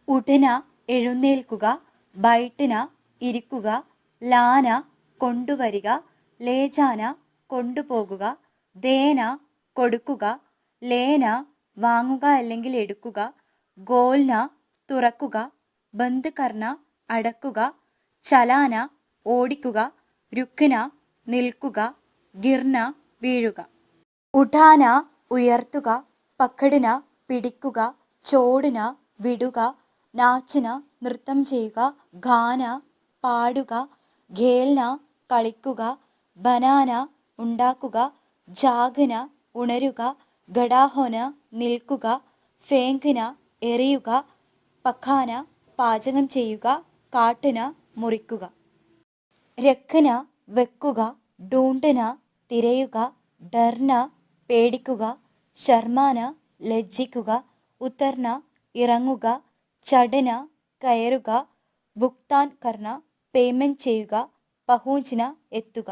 ഉഠന എഴുന്നേൽക്കുക, ബൈഠന ഇരിക്കുക, ലാന കൊണ്ടുവരിക, ലേജാന കൊണ്ടുപോകുക, ദേന കൊടുക്കുക, ലേന വാങ്ങുക അല്ലെങ്കിൽ എടുക്കുക, ഗോൽന തുറക്കുക, ബന്ദ് കർണ അടക്കുക, ചലാന ഓടിക്കുക, രുക്ന നിൽക്കുക, ഗിർന വീഴുക. ഉഠാന ഉയർത്തുക, പക്കടിന പിടിക്കുക, ചോടിന വിടുക, നാച്ചിന നൃത്തം ചെയ്യുക, ഗാന പാടുക, ഖേൽന കളിക്കുക, ബനാന ഉണ്ടാക്കുക, ജാഗന ഉണരുക, ഗഡാഹോന നിൽക്കുക, ഫേങ്കിന എറിയുക, പഖാന പാചകം ചെയ്യുക, കാട്ടിന മുറിക്കുക. രഖ്ന വെക്കുക, ഡൂണ്ടന തിരയുക, ഡർന പേടിക്കുക, ശർമാന ലജ്ജിക്കുക, ഉത്തർന ഇറങ്ങുക, ചടന കയറുക, ഭുക്താൻ കർണ പേയ്മെന്റ് ചെയ്യുക, പഹൂഞ്ചന എത്തുക.